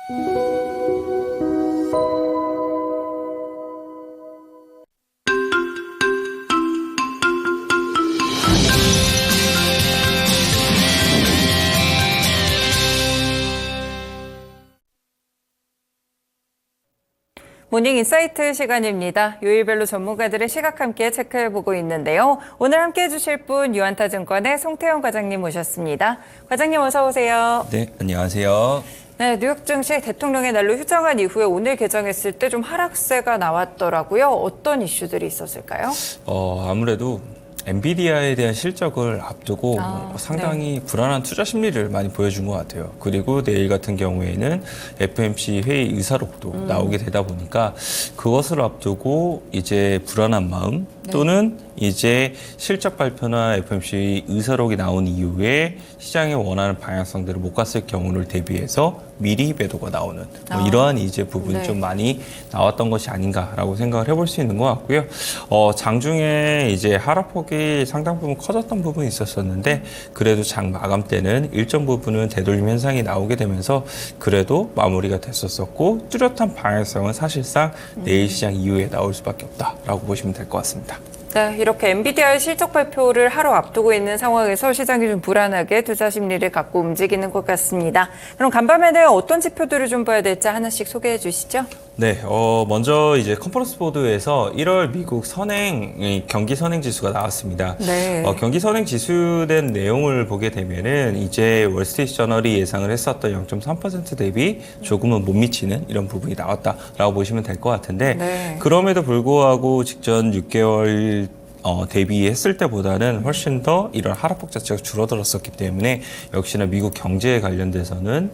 모닝 인사이트 시간입니다. 요일별로 전문가들의 시각 함께 체크해보고 있는데요. 오늘 함께해 주실 분 유한타증권의 송태영 과장님 모셨습니다. 과장님 어서 오세요. 네, 안녕하세요. 네, 뉴욕 증시 대통령의 날로 휴장한 이후에 오늘 개장했을 때 좀 하락세가 나왔더라고요. 어떤 이슈들이 있었을까요? 아무래도 엔비디아에 대한 실적을 앞두고 상당히 불안한 투자 심리를 많이 보여준 것 같아요. 그리고 내일 같은 경우에는 FOMC 회의 의사록도 나오게 되다 보니까 그것을 앞두고 이제 불안한 마음 또는 이제 실적 발표나 FOMC 의사록이 나온 이후에 시장이 원하는 방향성대로 못 갔을 경우를 대비해서 미리 배도가 나오는 이러한 이제 부분이 좀 많이 나왔던 것이 아닌가라고 생각을 해볼 수 있는 것 같고요. 장중에 이제 하락폭이 상당 부분 커졌던 부분이 있었었는데 그래도 장 마감 때는 일정 부분은 되돌림 현상이 나오게 되면서 그래도 마무리가 됐었었고 뚜렷한 방향성은 사실상 내일 시장 이후에 나올 수밖에 없다라고 보시면 될 것 같습니다. 네, 이렇게 엔비디아의 실적 발표를 하루 앞두고 있는 상황에서 시장이 좀 불안하게 투자 심리를 갖고 움직이는 것 같습니다. 그럼 간밤에는 어떤 지표들을 좀 봐야 될지 하나씩 소개해 주시죠. 네, 먼저 이제 컨퍼런스 보드에서 1월 미국 경기 선행 지수가 나왔습니다. 네. 경기 선행 지수된 내용을 보게 되면은 이제 월스트리트 저널이 예상을 했었던 0.3% 대비 조금은 못 미치는 이런 부분이 나왔다라고 보시면 될 것 같은데 그럼에도 불구하고 직전 6개월 대비했을 때보다는 훨씬 더 이런 하락폭 자체가 줄어들었었기 때문에 역시나 미국 경제에 관련돼서는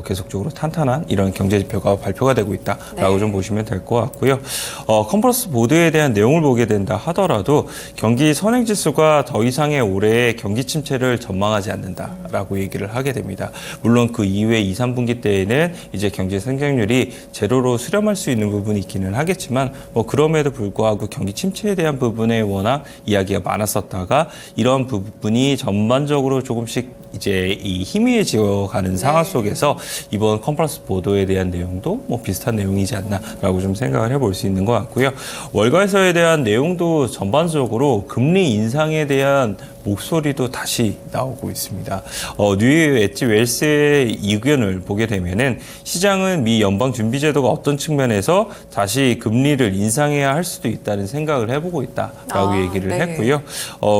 계속적으로 탄탄한 이런 경제 지표가 발표가 되고 있다라고 좀 보시면 될 것 같고요. 컨퍼런스 보드에 대한 내용을 보게 된다 하더라도 경기 선행 지수가 더 이상의 올해의 경기 침체를 전망하지 않는다라고 얘기를 하게 됩니다. 물론 그 이후에 2, 3분기 때에는 이제 경제 성장률이 제로로 수렴할 수 있는 부분이 있기는 하겠지만 그럼에도 불구하고 경기 침체에 대한 부분에 워낙 이야기가 많았었다가 이런 부분이 전반적으로 조금씩 이제 이 희미해지어 가는 상황 속에서 이번 컨퍼런스 보도에 대한 내용도 비슷한 내용이지 않나라고 좀 생각을 해볼 수 있는 것 같고요. 월가에서에 대한 내용도 전반적으로 금리 인상에 대한 목소리도 다시 나오고 있습니다. 뉴욕 엣지 웰스의 의견을 보게 되면은 시장은 미 연방준비제도가 어떤 측면에서 다시 금리를 인상해야 할 수도 있다는 생각을 해보고 있다라고 얘기를 했고요.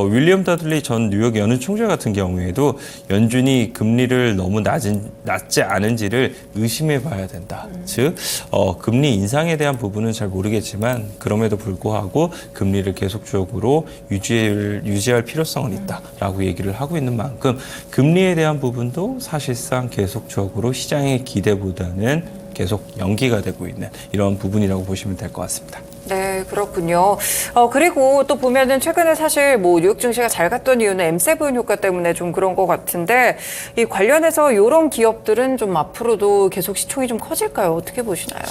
윌리엄 다들리 전 뉴욕 연은 총재 같은 경우에도 연준이 금리를 너무 낮지 않은지를 의심해 봐야 된다. 즉 금리 인상에 대한 부분은 잘 모르겠지만 그럼에도 불구하고 금리를 계속적으로 유지할 필요성은 있다라고 얘기를 하고 있는 만큼 금리에 대한 부분도 사실상 계속적으로 시장의 기대보다는 계속 연기가 되고 있는 이런 부분이라고 보시면 될 것 같습니다. 네, 그렇군요. 그리고 또 보면은 최근에 사실 뉴욕 증시가 잘 갔던 이유는 M7 효과 때문에 좀 그런 것 같은데 이 관련해서 이런 기업들은 좀 앞으로도 계속 시총이 좀 커질까요? 어떻게 보시나요?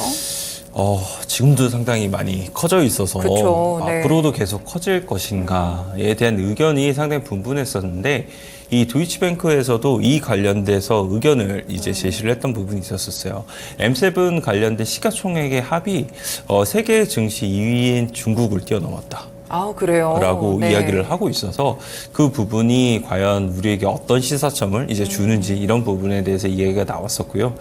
지금도 상당히 많이 커져 있어서 앞으로도 계속 커질 것인가에 대한 의견이 상당히 분분했었는데 이 도이치뱅크에서도 이 관련돼서 의견을 이제 제시를 했던 부분이 있었어요. M7 관련된 시가총액의 합이 세계 증시 2위인 중국을 뛰어넘었다. 그래요? 라고 이야기를 하고 있어서 그 부분이 과연 우리에게 어떤 시사점을 이제 주는지 이런 부분에 대해서 이야기가 나왔었고요.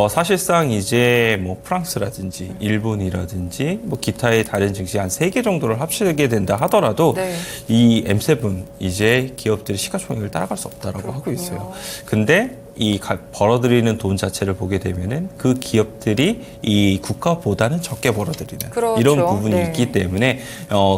사실상 이제 프랑스라든지 일본이라든지 기타의 다른 증시 한 3개 정도를 합치게 된다 하더라도 이 M7 이제 기업들이 시가총액을 따라갈 수 없다라고 하고 있어요. 근데 이 벌어들이는 돈 자체를 보게 되면은 그 기업들이 이 국가보다는 적게 벌어들이는 이런 부분이 있기 때문에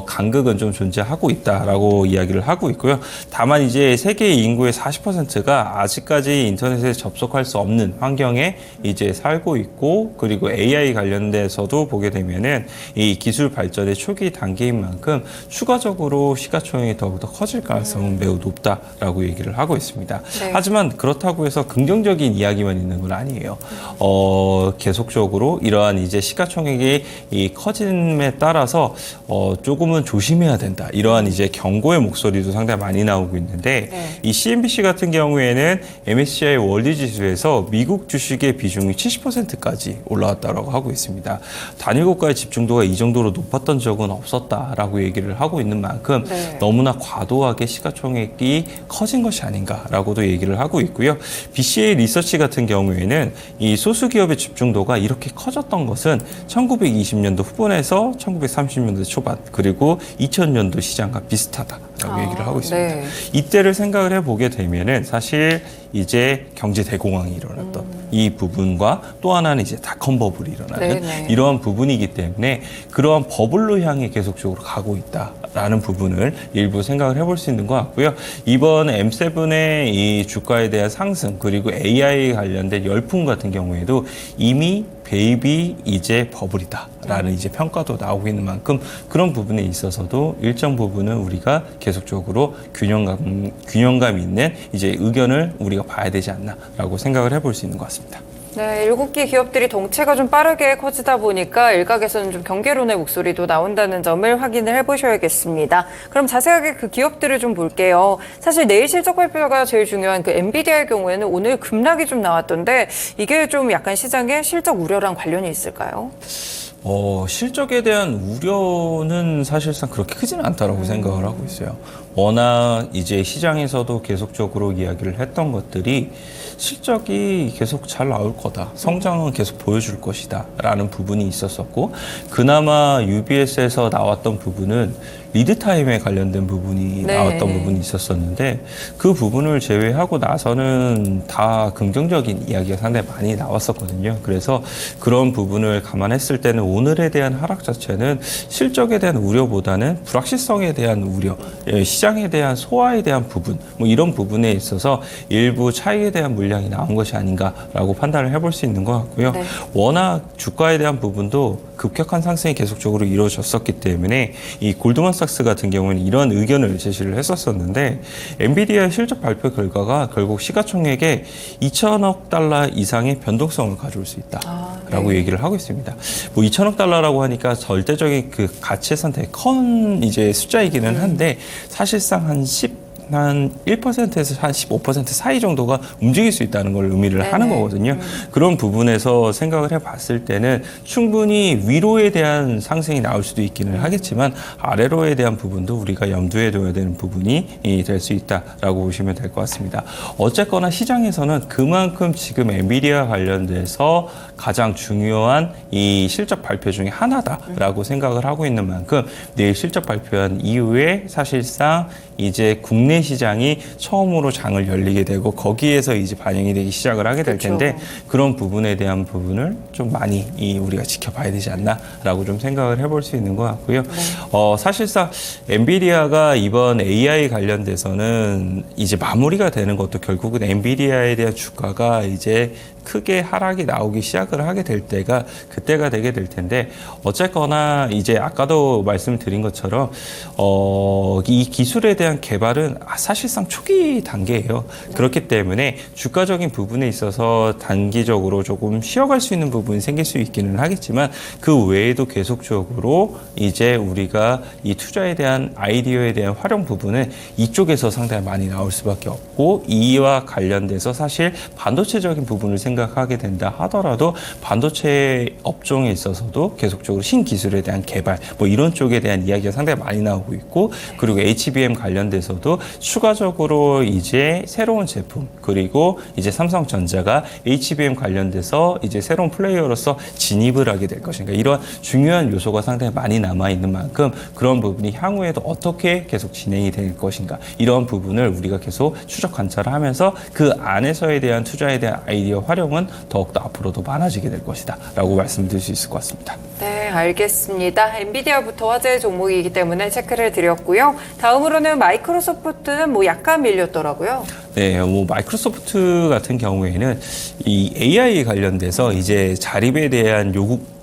간극은 좀 존재하고 있다라고 이야기를 하고 있고요. 다만 이제 세계 인구의 40%가 아직까지 인터넷에 접속할 수 없는 환경에 이제 살고 있고 그리고 AI 관련돼서도 보게 되면은 이 기술 발전의 초기 단계인 만큼 추가적으로 시가총액이 더욱더 커질 가능성은 매우 높다라고 얘기를 하고 있습니다. 하지만 그렇다고 해서 긍정적인 이야기만 있는 건 아니에요. 계속적으로 이러한 이제 시가총액이 이 커짐에 따라서 조금은 조심해야 된다. 이러한 이제 경고의 목소리도 상당히 많이 나오고 있는데 이 CNBC 같은 경우에는 MSCI 월드 지수에서 미국 주식의 비중이 70%까지 올라왔다고 하고 있습니다. 단일 국가의 집중도가 이 정도로 높았던 적은 없었다라고 얘기를 하고 있는 만큼 너무나 과도하게 시가총액이 커진 것이 아닌가라고도 얘기를 하고 있고요. BCA 리서치 같은 경우에는 이 소수기업의 집중도가 이렇게 커졌던 것은 1920년도 후반에서 1930년도 초반 그리고 2000년도 시장과 비슷하다라고 얘기를 하고 있습니다. 이때를 생각을 해보게 되면은 사실 이제 경제 대공황이 일어났던 이 부분과 또 하나는 이제 닷컴 버블이 일어나는 이러한 부분이기 때문에 그러한 버블로 향해 계속적으로 가고 있다라는 부분을 일부 생각을 해볼 수 있는 것 같고요. 이번 M7의 이 주가에 대한 상승 그리고 AI 관련된 열풍 같은 경우에도 이미 베이비 이제 버블이다라는 이제 평가도 나오고 있는 만큼 그런 부분에 있어서도 일정 부분은 우리가 계속적으로 균형감 있는 이제 의견을 우리가 봐야 되지 않나라고 생각을 해볼 수 있는 것 같습니다. 네, 7개 기업들이 덩치가 좀 빠르게 커지다 보니까 일각에서는 좀 경계론의 목소리도 나온다는 점을 확인을 해보셔야겠습니다. 그럼 자세하게 그 기업들을 좀 볼게요. 사실 내일 실적 발표가 제일 중요한 그 엔비디아의 경우에는 오늘 급락이 좀 나왔던데 이게 좀 약간 시장에 실적 우려랑 관련이 있을까요? 실적에 대한 우려는 사실상 그렇게 크지는 않다라고 생각을 하고 있어요. 워낙 이제 시장에서도 계속적으로 이야기를 했던 것들이 실적이 계속 잘 나올 거다. 성장은 계속 보여줄 것이다. 라는 부분이 있었었고 그나마 UBS에서 나왔던 부분은 리드타임에 관련된 부분이 나왔던 부분이 있었었는데 그 부분을 제외하고 나서는 다 긍정적인 이야기가 상당히 많이 나왔었거든요. 그래서 그런 부분을 감안했을 때는 오늘에 대한 하락 자체는 실적에 대한 우려보다는 불확실성에 대한 우려, 시장에 대한 소화에 대한 부분, 뭐 이런 부분에 있어서 일부 차익에 대한 물량이 나온 것이 아닌가라고 판단을 해볼 수 있는 것 같고요. 워낙 주가에 대한 부분도 급격한 상승이 계속적으로 이루어졌었기 때문에 이 골드만삭스 같은 경우는 이런 의견을 제시를 했었었는데 엔비디아 실적 발표 결과가 결국 시가총액의 2천억 달러 이상의 변동성을 가져올 수 있다라고 얘기를 하고 있습니다. 뭐 2천억 달러라고 하니까 절대적인 그 가치에선 되게 큰 이제 숫자이기는 한데 사실상 한 1%에서 한 15% 사이 정도가 움직일 수 있다는 걸 의미를 하는 거거든요. 그런 부분에서 생각을 해봤을 때는 충분히 위로에 대한 상승이 나올 수도 있기는 하겠지만 아래로에 대한 부분도 우리가 염두에 둬야 되는 부분이 될 수 있다라고 보시면 될 것 같습니다. 어쨌거나 시장에서는 그만큼 지금 엔비디아 관련돼서 가장 중요한 이 실적 발표 중에 하나다라고 생각을 하고 있는 만큼 내일 실적 발표한 이후에 사실상 이제 국내 시장이 처음으로 장을 열리게 되고 거기에서 이제 반영이 되기 시작을 하게 될 텐데 그런 부분에 대한 부분을 좀 많이 우리가 지켜봐야 되지 않나라고 좀 생각을 해볼 수 있는 것 같고요. 사실상 엔비디아가 이번 AI 관련돼서는 이제 마무리가 되는 것도 결국은 엔비디아에 대한 주가가 이제 크게 하락이 나오기 시작을 하게 될 때가 그때가 되게 될 텐데 어쨌거나 이제 아까도 말씀드린 것처럼 이 기술에 대한 개발은 사실상 초기 단계예요. 그렇기 때문에 주가적인 부분에 있어서 단기적으로 조금 쉬어갈 수 있는 부분이 생길 수 있기는 하겠지만 그 외에도 계속적으로 이제 우리가 이 투자에 대한 아이디어에 대한 활용 부분은 이쪽에서 상당히 많이 나올 수밖에 없고 이와 관련돼서 사실 반도체적인 부분을 생각하게 된다 하더라도 반도체 업종에 있어서도 계속적으로 신기술에 대한 개발 뭐 이런 쪽에 대한 이야기가 상당히 많이 나오고 있고 그리고 HBM 관련돼서도 추가적으로 이제 새로운 제품 그리고 이제 삼성전자가 HBM 관련돼서 이제 새로운 플레이어로서 진입을 하게 될 것인가 이런 중요한 요소가 상당히 많이 남아 있는 만큼 그런 부분이 향후에도 어떻게 계속 진행이 될 것인가 이런 부분을 우리가 계속 추적 관찰을 하면서 그 안에서에 대한 투자에 대한 아이디어 활용은 더욱더 앞으로도 많아지게 될 것이다 라고 말씀드릴 수 있을 것 같습니다. 네, 알겠습니다. 엔비디아부터 화제의 종목이기 때문에 체크를 드렸고요. 다음으로는 마이크로소프트는 뭐 약간 밀렸더라고요. 네, 뭐 마이크로소프트 같은 경우에는 이 AI 관련돼서 이제 자립에 대한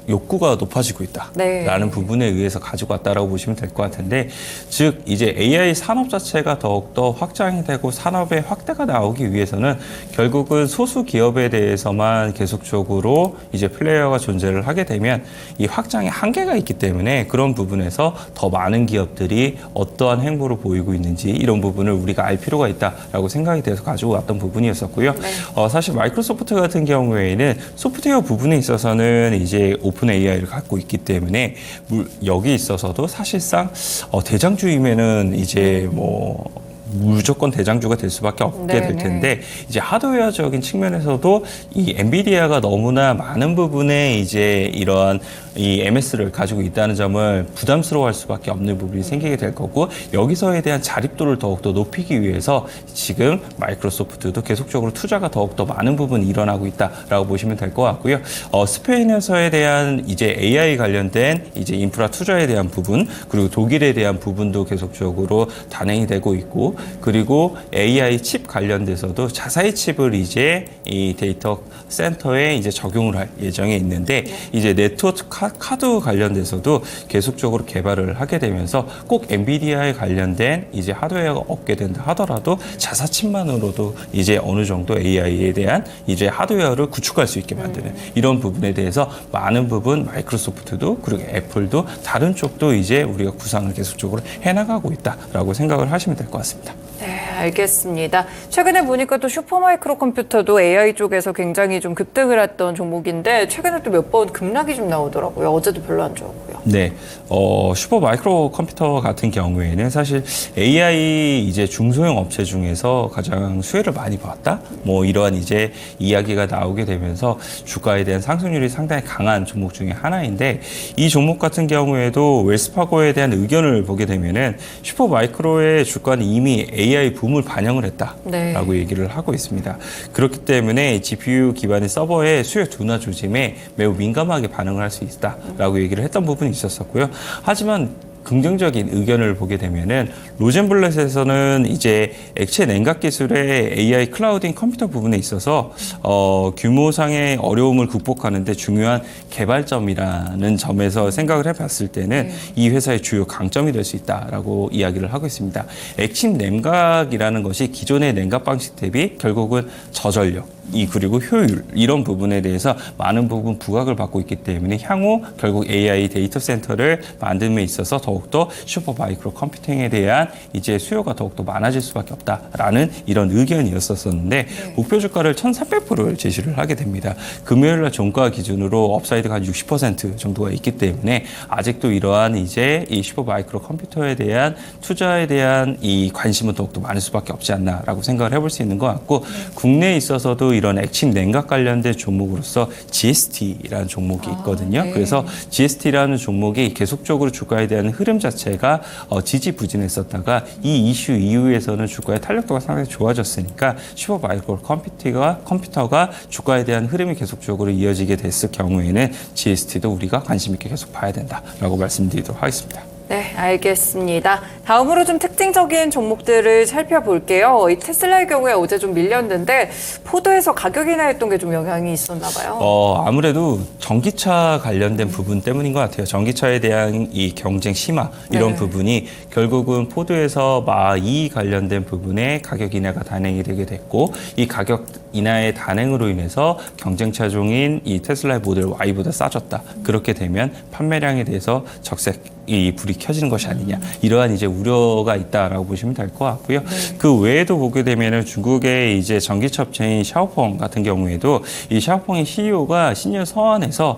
욕구가 높아지고 있다라는 부분에 의해서 가지고 왔다라고 보시면 될 것 같은데, 즉 이제 AI 산업 자체가 더욱더 확장이 되고 산업의 확대가 나오기 위해서는 결국은 소수 기업에 대해서만 계속적으로 이제 플레이어가 존재를 하게 되면 이 확장의 한계가 있기 때문에 그런 부분에서 더 많은 기업들이 어떠한 행보를 보이고 있는지 이런 부분을 우리가 알 필요가 있다라고 생각이 돼서 가지고 왔던 부분이었었고요. 사실 마이크로소프트 같은 경우에는 소프트웨어 부분에 있어서는 이제 오픈 AI를 갖고 있기 때문에 여기 있어서도 사실상 대장주이면은 이제 뭐 무조건 대장주가 될 수밖에 없게 될 텐데, 이제 하드웨어적인 측면에서도 이 엔비디아가 너무나 많은 부분에 이제 이러한 이 MS를 가지고 있다는 점을 부담스러워할 수밖에 없는 부분이 생기게 될 거고, 여기서에 대한 자립도를 더욱더 높이기 위해서 지금 마이크로소프트도 계속적으로 투자가 더욱더 많은 부분이 일어나고 있다라고 보시면 될 것 같고요. 스페인에서에 대한 이제 AI 관련된 이제 인프라 투자에 대한 부분, 그리고 독일에 대한 부분도 계속적으로 단행이 되고 있고, 그리고 AI 칩 관련돼서도 자사의 칩을 이제 이 데이터 센터에 이제 적용을 할 예정에 있는데, 이제 네트워크 카드 관련돼서도 계속적으로 개발을 하게 되면서 꼭 엔비디아에 관련된 이제 하드웨어가 없게 된다 하더라도 자사 칩만으로도 이제 어느 정도 AI에 대한 이제 하드웨어를 구축할 수 있게 만드는 이런 부분에 대해서 많은 부분 마이크로소프트도 그리고 애플도 다른 쪽도 이제 우리가 구상을 계속적으로 해나가고 있다라고 생각을 하시면 될 것 같습니다. 네, 알겠습니다. 최근에 보니까 또 슈퍼마이크로 컴퓨터도 AI 쪽에서 굉장히 좀 급등을 했던 종목인데 최근에 또 몇 번 급락이 좀 나오더라고요. 어제도 별로 안 좋았고요. 네, 슈퍼마이크로 컴퓨터 같은 경우에는 사실 AI 이제 중소형 업체 중에서 가장 수혜를 많이 봤다, 뭐 이러한 이제 이야기가 나오게 되면서 주가에 대한 상승률이 상당히 강한 종목 중에 하나인데, 이 종목 같은 경우에도 웰스파고에 대한 의견을 보게 되면은 슈퍼마이크로의 주가는 이미 AI 붐을 반영을 했다라고 얘기를 하고 있습니다. 그렇기 때문에 GPU 기반의 서버의 수요 둔화 조짐에 매우 민감하게 반응을 할 수 있다라고 얘기를 했던 부분이 있었었고요. 하지만 긍정적인 의견을 보게 되면은 로젠블렛에서는 이제 액체 냉각 기술의 AI 클라우딩 컴퓨터 부분에 있어서 규모상의 어려움을 극복하는데 중요한 개발점이라는 점에서 생각을 해봤을 때는 이 회사의 주요 강점이 될 수 있다라고 이야기를 하고 있습니다. 액침 냉각이라는 것이 기존의 냉각 방식 대비 결국은 저전력, 그리고 효율, 이런 부분에 대해서 많은 부분 부각을 받고 있기 때문에 향후 결국 AI 데이터 센터를 만듦에 있어서 더욱더 슈퍼마이크로 컴퓨팅에 대한 이제 수요가 더욱더 많아질 수밖에 없다라는 이런 의견이었었는데, 목표 주가를 1,300%를 제시를 하게 됩니다. 금요일 날 종가 기준으로 업사이드가 한 60% 정도가 있기 때문에 아직도 이러한 이제 이 슈퍼마이크로 컴퓨터에 대한 투자에 대한 이 관심은 더욱더 많을 수밖에 없지 않나라고 생각을 해볼 수 있는 것 같고, 국내에 있어서도 이런 액침 냉각 관련된 종목으로서 GST라는 종목이 있거든요. 그래서 GST라는 종목이 계속적으로 주가에 대한 흐름 자체가 지지부진했었다가 이 이슈 이후에서는 주가의 탄력도가 상당히 좋아졌으니까 슈퍼마이크로 컴퓨터가 주가에 대한 흐름이 계속적으로 이어지게 됐을 경우에는 GST도 우리가 관심 있게 계속 봐야 된다라고 말씀드리도록 하겠습니다. 네, 알겠습니다. 다음으로 좀 특징적인 종목들을 살펴볼게요. 이 테슬라의 경우에 어제 좀 밀렸는데 포도에서 가격 인하했던 게 좀 영향이 있었나 봐요. 아무래도 전기차 관련된 부분 때문인 것 같아요. 전기차에 대한 이 경쟁 심화 이런 부분이 결국은 포도에서 마2 관련된 부분에 가격 인하가 단행이 되게 됐고, 이 가격 인하의 단행으로 인해서 경쟁 차종인 이 테슬라의 모델 Y보다 싸졌다. 그렇게 되면 판매량에 대해서 이 불이 켜지는 것이 아니냐, 이러한 이제 우려가 있다라고 보시면 될 것 같고요. 그 외에도 보게 되면은 중국의 이제 전기차 업체인 샤오펑 같은 경우에도 이 샤오펑의 CEO가 신년 서한에서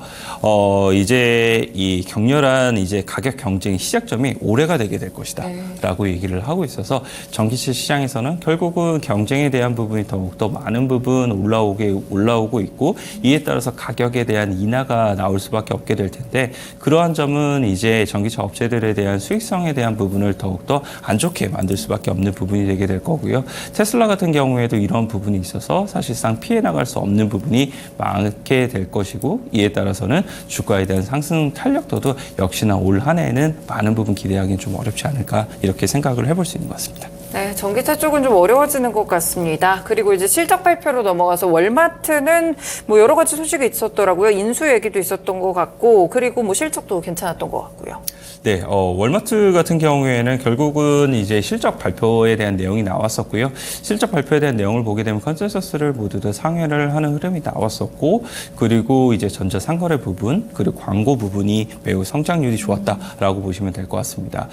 이제 이 격렬한 이제 가격 경쟁의 시작점이 올해가 되게 될 것이다라고 얘기를 하고 있어서 전기차 시장에서는 결국은 경쟁에 대한 부분이 더욱더 많은 부분 올라오고 있고, 이에 따라서 가격에 대한 인하가 나올 수밖에 없게 될 텐데, 그러한 점은 이제 전기차 업체들에 대한 수익성에 대한 부분을 더욱더 안 좋게 만들 수밖에 없는 부분이 되게 될 거고요. 테슬라 같은 경우에도 이런 부분이 있어서 사실상 피해 나갈 수 없는 부분이 많게 될 것이고, 이에 따라서는 주가에 대한 상승 탄력도도 역시나 올 한 해에는 많은 부분 기대하기는 좀 어렵지 않을까, 이렇게 생각을 해볼 수 있는 것 같습니다. 네, 전기차 쪽은 좀 어려워지는 것 같습니다. 그리고 이제 실적 발표로 넘어가서 월마트는 뭐 여러 가지 소식이 있었더라고요. 인수 얘기도 있었던 것 같고, 그리고 뭐 실적도 괜찮았던 것 같고요. 네, 월마트 같은 경우에는 결국은 이제 실적 발표에 대한 내용이 나왔었고요. 실적 발표에 대한 내용을 보게 되면 컨센서스를 모두 다 상회를 하는 흐름이 나왔었고, 그리고 이제 전자상거래 부분, 그리고 광고 부분이 매우 성장률이 좋았다라고 보시면 될 것 같습니다.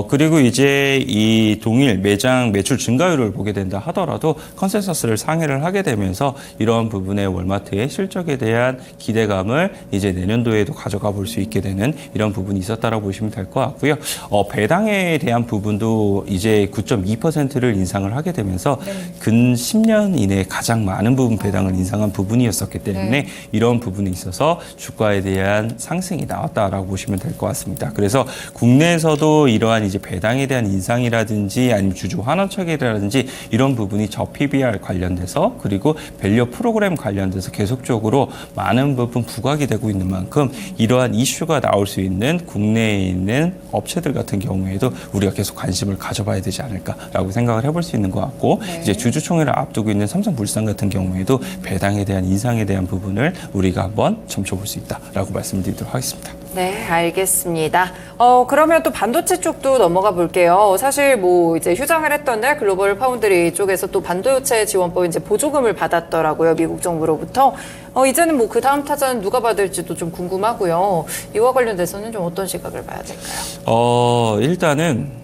그리고 이제 이 동일 매장 매출 증가율을 보게 된다 하더라도 컨센서스를 상회를 하게 되면서 이러한 부분의 월마트의 실적에 대한 기대감을 이제 내년도에도 가져가 볼 수 있게 되는 이런 부분이 있었다라고 보시면 될 것 같고요. 배당에 대한 부분도 이제 9.2%를 인상을 하게 되면서 근 10년 이내에 가장 많은 부분 배당을 인상한 부분이었었기 때문에 이런 부분에 있어서 주가에 대한 상승이 나왔다라고 보시면 될 것 같습니다. 그래서 국내에서도 이러한 이제 배당에 대한 인상이라든지 아니면 주주 환원책이라든지 이런 부분이 저 PBR 관련돼서 그리고 밸류 프로그램 관련돼서 계속적으로 많은 부분 부각이 되고 있는 만큼 이러한 이슈가 나올 수 있는 국내에 있는 업체들 같은 경우에도 우리가 계속 관심을 가져봐야 되지 않을까라고 생각을 해볼 수 있는 것 같고 이제 주주총회를 앞두고 있는 삼성물산 같은 경우에도 배당에 대한 인상에 대한 부분을 우리가 한번 점쳐볼 수 있다라고 말씀드리도록 하겠습니다. 네, 알겠습니다. 그러면 또 반도체 쪽도 넘어가 볼게요. 사실 뭐 이제 휴장을 했던 날 글로벌 파운드리 쪽에서 또 반도체 지원법 이제 보조금을 받았더라고요. 미국 정부로부터. 이제는 뭐 그 다음 타자는 누가 받을지도 좀 궁금하고요. 이와 관련돼서는 좀 어떤 시각을 봐야 될까요? 일단은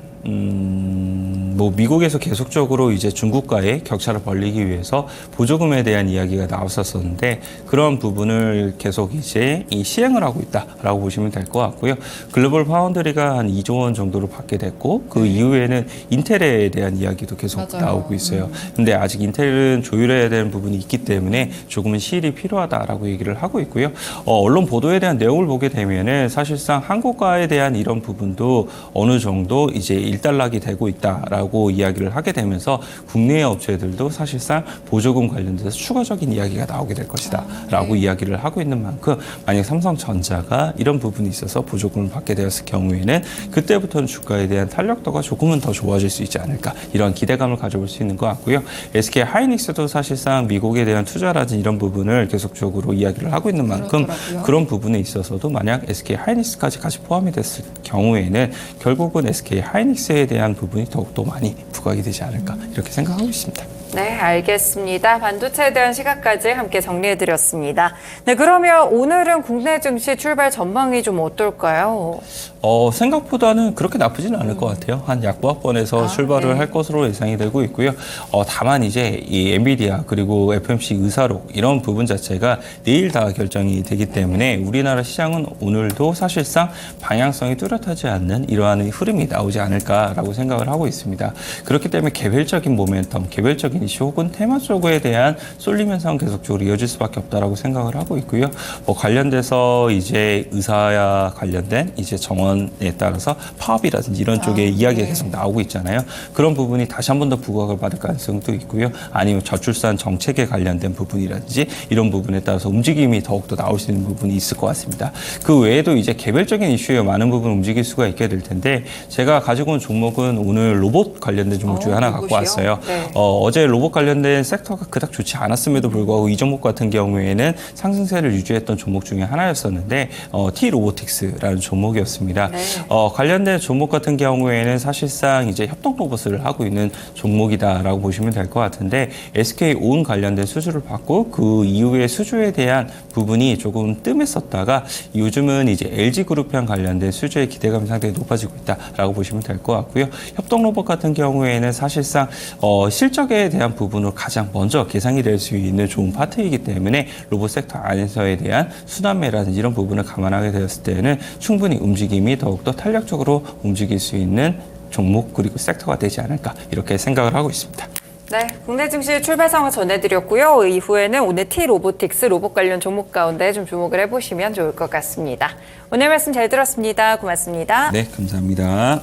뭐 미국에서 계속적으로 이제 중국과의 격차를 벌리기 위해서 보조금에 대한 이야기가 나왔었는데 그런 부분을 계속 이제 시행을 하고 있다라고 보시면 될 것 같고요. 글로벌 파운드리가 한 2조 원 정도를 받게 됐고 그 이후에는 인텔에 대한 이야기도 계속 나오고 있어요. 근데 아직 인텔은 조율해야 되는 부분이 있기 때문에 조금은 시일이 필요하다라고 얘기를 하고 있고요. 언론 보도에 대한 내용을 보게 되면은 사실상 한국과에 대한 이런 부분도 어느 정도 이제 일단락이 되고 있다라고 이야기를 하게 되면서 국내의 업체들도 사실상 보조금 관련돼서 추가적인 이야기가 나오게 될 것이다 라고 이야기를 하고 있는 만큼 만약 삼성전자가 이런 부분이 있어서 보조금을 받게 되었을 경우에는 그때부터는 주가에 대한 탄력도가 조금은 더 좋아질 수 있지 않을까 이런 기대감을 가져볼 수 있는 것 같고요. SK 하이닉스도 사실상 미국에 대한 투자라든지 이런 부분을 계속적으로 이야기를 하고 있는 만큼 그렇더라고요. 그런 부분에 있어서도 만약 SK 하이닉스까지 같이 포함이 됐을 경우에는 결국은 SK 하이닉스에 대한 부분이 더욱더 많이 부각이 되지 않을까 이렇게 생각하고 있습니다. 네, 알겠습니다. 반도체에 대한 시각까지 함께 정리해드렸습니다. 네, 그러면 오늘은 국내 증시 출발 전망이 좀 어떨까요? 생각보다는 그렇게 나쁘지는 않을 것 같아요. 한 약보합권에서 출발을 할 것으로 예상이 되고 있고요. 다만 이제 이 엔비디아 그리고 FMC 의사록 이런 부분 자체가 내일 다 결정이 되기 때문에 우리나라 시장은 오늘도 사실상 방향성이 뚜렷하지 않는 이러한 흐름이 나오지 않을까라고 생각을 하고 있습니다. 그렇기 때문에 개별적인 모멘텀, 개별적인 이슈 혹은 테마 쪽에 대한 쏠림 현상은 계속적으로 이어질 수밖에 없다라고 생각을 하고 있고요. 관련돼서 이제 의사와 관련된 이제 정원에 따라서 파업이라든지 이런 쪽에 이야기가 계속 나오고 있잖아요. 그런 부분이 다시 한 번 더 부각을 받을 가능성도 있고요. 아니면 저출산 정책에 관련된 부분이라든지 이런 부분에 따라서 움직임이 더욱더 나올 수 있는 부분이 있을 것 같습니다. 그 외에도 이제 개별적인 이슈에 많은 부분 움직일 수가 있게 될 텐데 제가 가지고 온 종목은 오늘 로봇 관련된 종목 중에 하나 갖고 왔어요. 네. 어제 로봇 관련된 섹터가 그닥 좋지 않았음에도 불구하고 이 종목 같은 경우에는 상승세를 유지했던 종목 중에 하나였었는데 T-로보틱스라는 종목이었습니다. 네. 관련된 종목 같은 경우에는 사실상 이제 협동 로봇을 하고 있는 종목이다라고 보시면 될 것 같은데 SK 온 관련된 수주를 받고 그 이후에 수주에 대한 부분이 조금 뜸했었다가 요즘은 이제 LG그룹형 관련된 수주의 기대감이 상당히 높아지고 있다라고 보시면 될 것 같고요. 협동 로봇 같은 경우에는 사실상 실적에 대한 부분으로 가장 먼저 계산이 될 수 있는 좋은 파트이기 때문에 로봇 섹터 안에서에 대한 순환매라든지 이런 부분을 감안하게 되었을 때는 충분히 움직임이 더욱더 탄력적으로 움직일 수 있는 종목 그리고 섹터가 되지 않을까 이렇게 생각을 하고 있습니다. 네, 국내 증시 출발 상황 전해드렸고요. 이후에는 오늘 T-로보틱스 로봇 관련 종목 가운데 좀 주목을 해보시면 좋을 것 같습니다. 오늘 말씀 잘 들었습니다. 고맙습니다. 네, 감사합니다.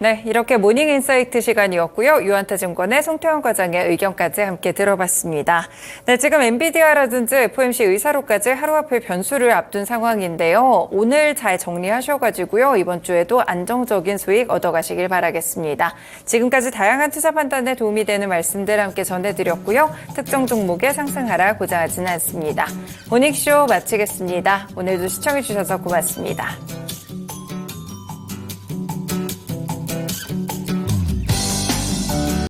네, 이렇게 모닝 인사이트 시간이었고요. 유한타증권의 송태원 과장의 의견까지 함께 들어봤습니다. 네, 지금 엔비디아라든지 FOMC 의사로까지 하루 앞에 변수를 앞둔 상황인데요. 오늘 잘 정리하셔가지고요. 이번 주에도 안정적인 수익 얻어가시길 바라겠습니다. 지금까지 다양한 투자 판단에 도움이 되는 말씀들 함께 전해드렸고요. 특정 종목의 상승 하락 고정하지는 않습니다. 모닝쇼 마치겠습니다. 오늘도 시청해주셔서 고맙습니다.